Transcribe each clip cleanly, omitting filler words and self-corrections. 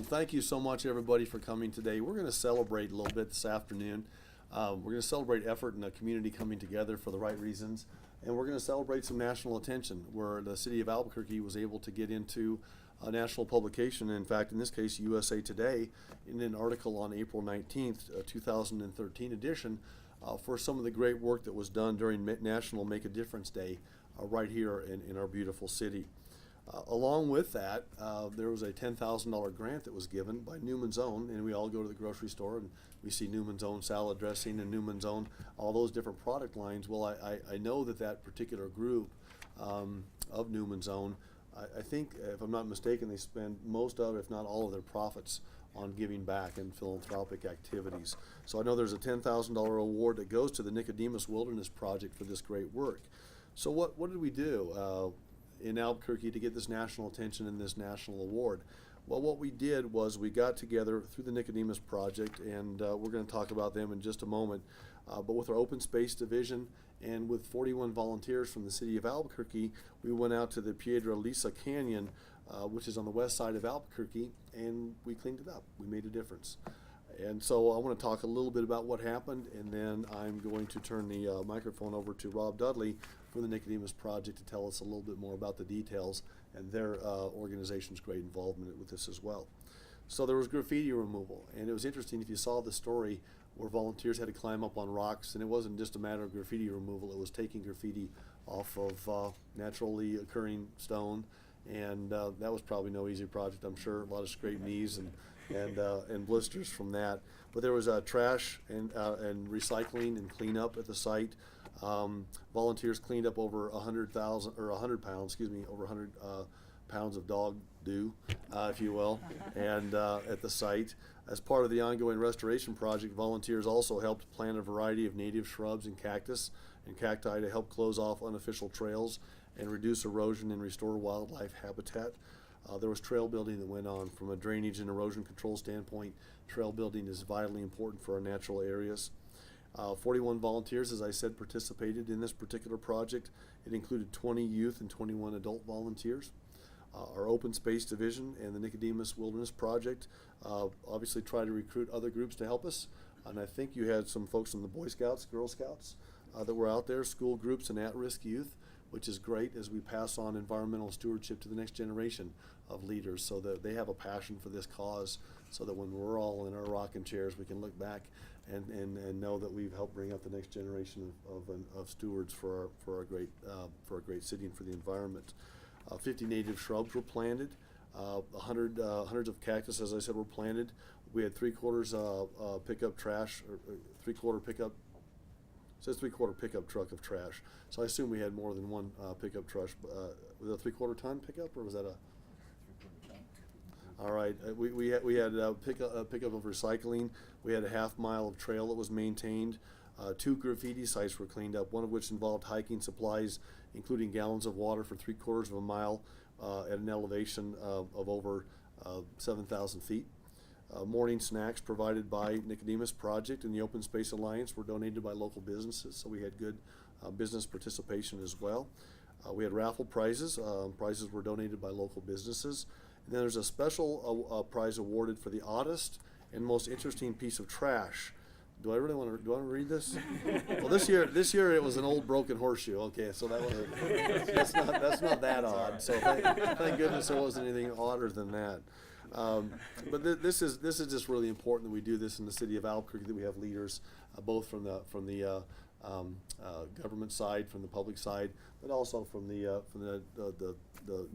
Thank you so much, everybody, for coming today. We're going to celebrate a little bit this afternoon. We're going to celebrate effort and a community coming together for the right reasons. And we're going to celebrate some national attention where the city of Albuquerque was able to get into a national publication. In fact, in this case, USA Today, in an article on April 19th, 2013 edition, for some of the great work that was done during National Make a Difference Day right here in our beautiful city. Along with that, there was a $10,000 grant that was given by Newman's Own, and we all go to the grocery store and we see Newman's Own salad dressing and Newman's Own, all those different product lines. Well, I know that particular group of Newman's Own, I think, if I'm not mistaken, they spend most of, if not all of their profits on giving back and philanthropic activities. So I know there's a $10,000 award that goes to the Nicodemus Wilderness Project for this great work. So what did we do in Albuquerque to get this national attention and this national award? Well, what we did was we got together through the Nicodemus Project, and we're going to talk about them in just a moment, but with our open space division and with 41 volunteers from the city of Albuquerque, we went out to the Piedra Canyon, which is on the west side of Albuquerque, and we cleaned it up. We made a difference. And so I want to talk a little bit about what happened, and then I'm going to turn the microphone over to Rob Dudley from the Nicodemus Project to tell us a little bit more about the details and their organization's great involvement with this as well. So there was graffiti removal, and it was interesting if you saw the story where volunteers had to climb up on rocks, and it wasn't just a matter of graffiti removal, it was taking graffiti off of naturally occurring stone, and that was probably no easy project, I'm sure. A lot of scraped knees and blisters from that. But there was trash and recycling and cleanup at the site. Volunteers cleaned up over 100 pounds, over 100 pounds of dog doo, if you will, and at the site. As part of the ongoing restoration project, volunteers also helped plant a variety of native shrubs and cactus and cacti to help close off unofficial trails and reduce erosion and restore wildlife habitat. There was trail building that went on. From a drainage and erosion control standpoint, trail building is vitally important for our natural areas. 41 volunteers, as I said, participated in this particular project. It included 20 youth and 21 adult volunteers. Our open space division and the Nicodemus Wilderness Project obviously try to recruit other groups to help us. And I think you had some folks from the Boy Scouts, Girl Scouts that were out there, school groups and at-risk youth, which is great as we pass on environmental stewardship to the next generation of leaders so that they have a passion for this cause, so that when we're all in our rocking chairs, we can look back and know that we've helped bring up the next generation of stewards for our great city and for the environment. 50 native shrubs were planted. Hundreds of cactus, as I said, were planted. We had three-quarter pickup truck of trash. So I assume we had more than one pickup truck. Was it a three-quarter ton pickup, or was that a? All right, we had pickup of recycling. We had a half mile of trail that was maintained. 2 graffiti sites were cleaned up, one of which involved hiking supplies, including gallons of water for 3/4 of a mile at an elevation of over 7,000 feet. Morning snacks provided by Nicodemus Project and the Open Space Alliance were donated by local businesses, so we had good business participation as well. We had raffle prizes. Prizes were donated by local businesses. And then there's a special prize awarded for the oddest and most interesting piece of trash. Do I want to read this? Well, this year it was an old broken horseshoe. Okay, so that's not that odd. So thank goodness there wasn't anything odder than that. But this is just really important that we do this in the city of Albuquerque, that we have leaders both from the government side, from the public side, but also from the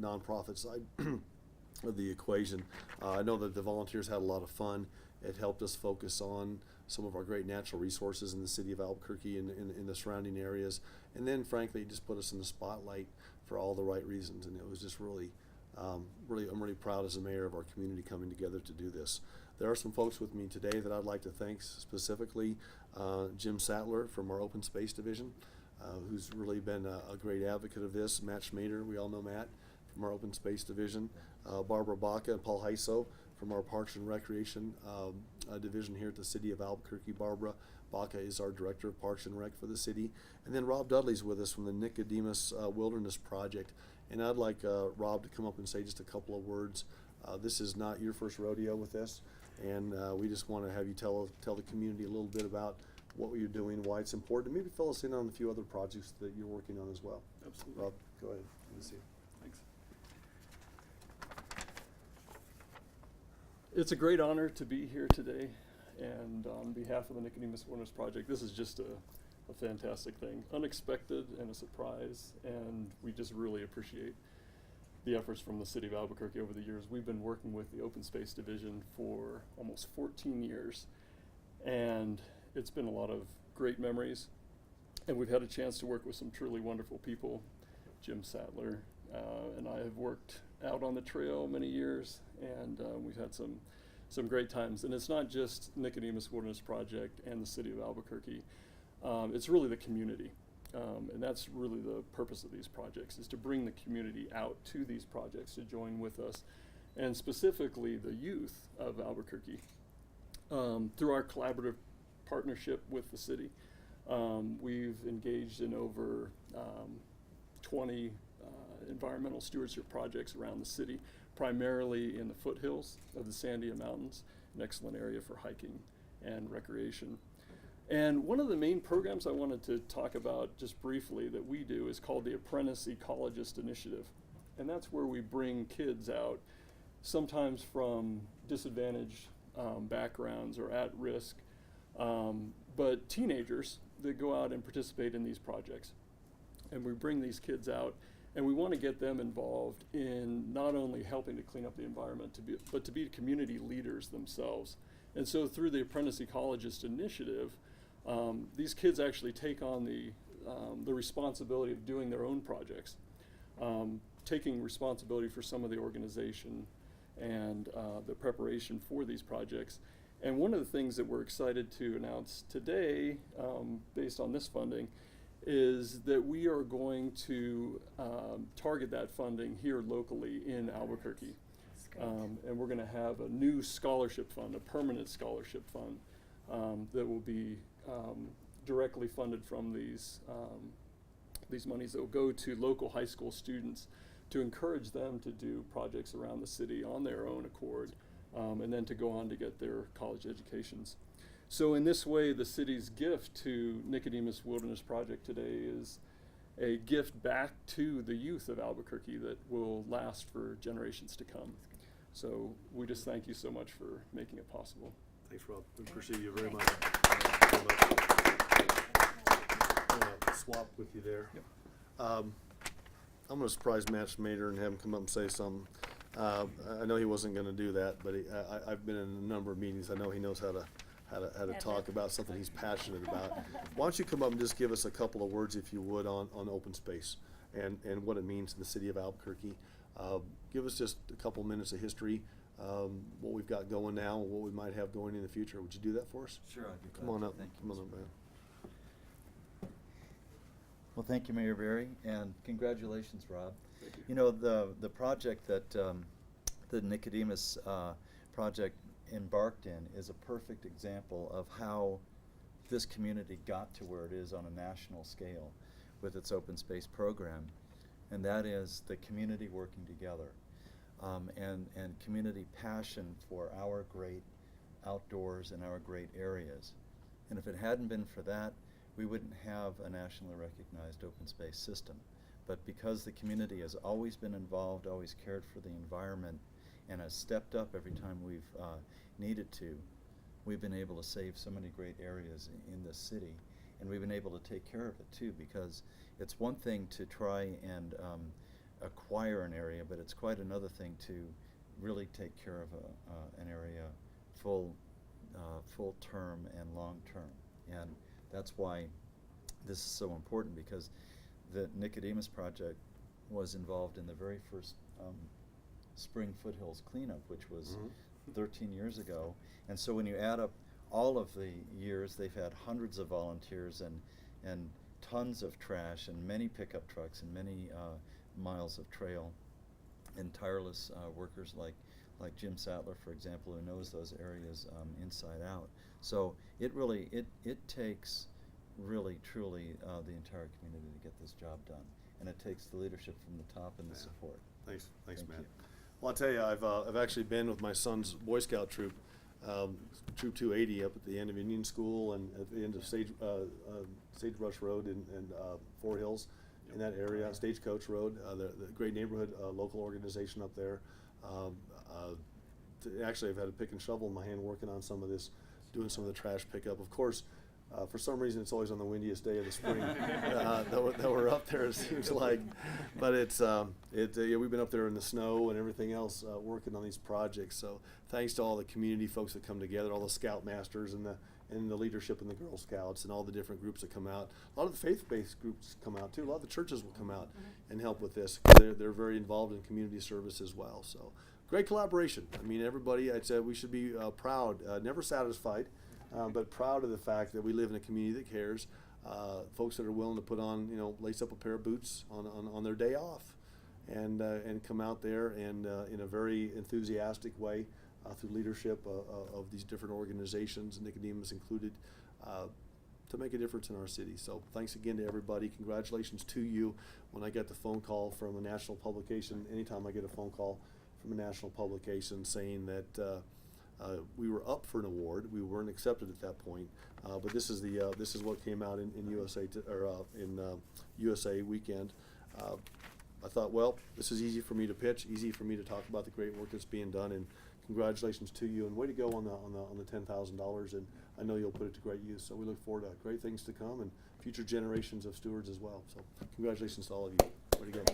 nonprofit side of the equation. I know that the volunteers had a lot of fun. It helped us focus on some of our great natural resources in the city of Albuquerque and in the surrounding areas. And then, frankly, it just put us in the spotlight for all the right reasons. And it was just really, I'm really proud as a mayor of our community coming together to do this. There are some folks with me today that I'd like to thank, specifically Jim Sattler from our Open Space Division, who's really been a great advocate of this. Matt Schmader, we all know Matt from our Open Space Division. Barbara Baca and Paul Heiso from our Parks and Recreation division here at the city of Albuquerque. Barbara Baca is our Director of Parks and Rec for the city. And then Rob Dudley's with us from the Nicodemus Wilderness Project. And I'd like Rob to come up and say just a couple of words This is not your first rodeo with this, and we just want to have you tell the community a little bit about what you're doing, why it's important, and maybe fill us in on a few other projects that you're working on as well. Absolutely. Rob, go ahead. Good to see you. Thanks. It's a great honor to be here today, and on behalf of the Nicodemus Wilderness Project, this is just a fantastic thing, unexpected and a surprise, and we just really appreciate the efforts from the city of Albuquerque over the years. We've been working with the Open Space Division for almost 14 years, and it's been a lot of great memories, and we've had a chance to work with some truly wonderful people. Jim Sattler and I have worked out on the trail many years, and we've had some great times. And it's not just Nicodemus Wilderness Project and the city of Albuquerque, it's really the community. And that's really the purpose of these projects, is to bring the community out to these projects to join with us, and specifically the youth of Albuquerque. Through our collaborative partnership with the city, we've engaged in over 20 environmental stewardship projects around the city, primarily in the foothills of the Sandia Mountains, an excellent area for hiking and recreation. And one of the main programs I wanted to talk about just briefly that we do is called the Apprentice Ecologist Initiative. And that's where we bring kids out, sometimes from disadvantaged backgrounds or at risk, but teenagers that go out and participate in these projects. And we bring these kids out, and we want to get them involved in not only helping to clean up the environment, but to be community leaders themselves. And so through the Apprentice Ecologist Initiative, these kids actually take on the responsibility of doing their own projects, taking responsibility for some of the organization and the preparation for these projects. And one of the things that we're excited to announce today, based on this funding, is that we are going to target that funding here locally in Albuquerque. And we're going to have a new scholarship fund, a permanent scholarship fund, that will be directly funded from these monies that will go to local high school students to encourage them to do projects around the city on their own accord, and then to go on to get their college educations. So in this way, the city's gift to Nicodemus Wilderness Project today is a gift back to the youth of Albuquerque that will last for generations to come. So we just thank you so much for making it possible. Thanks, Rob. We appreciate you very much. I'm going to swap with you there. Yep. I'm going to surprise Matt Schmader and have him come up and say something. I know he wasn't going to do that, but I've been in a number of meetings. I know he knows how to talk about something he's passionate about. Why don't you come up and just give us a couple of words, if you would, on open space and what it means to the city of Albuquerque. Give us just a couple minutes of history, what we've got going now, and what we might have going in the future. Would you do that for us? Sure, I'd be glad. Come on to. up. Thank you, Come on Mr. up, man. Well, thank you, Mayor Berry, and congratulations, Rob. Thank you. You know, the project that the Nicodemus project embarked in is a perfect example of how this community got to where it is on a national scale with its open space program, and that is the community working together, and community passion for our great outdoors and our great areas. And if it hadn't been for that, we wouldn't have a nationally recognized open space system. But because the community has always been involved, always cared for the environment, and has stepped up every time we've needed to, we've been able to save so many great areas in this city. And we've been able to take care of it too, because it's one thing to try and acquire an area, but it's quite another thing to really take care of an area full term and long term. And that's why this is so important, because the Nicodemus project was involved in the very first Spring Foothills cleanup, which was 13 years ago. And so when you add up all of the years, they've had hundreds of volunteers and tons of trash and many pickup trucks and many miles of trail, and tireless workers like Jim Sattler, for example, who knows those areas inside out. So it takes really, truly the entire community to get this job done. And it takes the leadership from the top and the support. Thanks, Thank Matt. you. Well, I'll tell you, I've actually been with my son's Boy Scout troop, Troop 280, up at the end of Indian School and at the end of Sagebrush Road and Fort Hills, in that area, Stagecoach Road, the great neighborhood local organization up there. Actually, I've had a pick and shovel in my hand working on some of this, doing some of the trash pickup. Of course, for some reason, it's always on the windiest day of the spring that we're up there, it seems like. But we've been up there in the snow and everything else working on these projects. So thanks to all the community folks that come together, all the Scout Masters and the leadership in the Girl Scouts and all the different groups that come out. A lot of the faith-based groups come out too. A lot of the churches will come out and help with this. They're very involved in community service as well. So great collaboration. I mean, everybody, I'd say we should be proud, never satisfied, but proud of the fact that we live in a community that cares. Folks that are willing to put on, lace up a pair of boots on their day off, and come out there and in a very enthusiastic way through leadership of these different organizations, Nicodemus included, to make a difference in our city. So thanks again to everybody. Congratulations to you. When I get the phone call from a national publication, anytime I get a phone call from a national publication saying that we were up for an award, we weren't accepted at that point, but this is what came out in USA Weekend. I thought, well, this is easy for me to pitch, easy for me to talk about the great work that's being done, and congratulations to you, and way to go on the $10,000, and I know you'll put it to great use. So we look forward to great things to come and future generations of stewards as well. So congratulations to all of you. Way to go.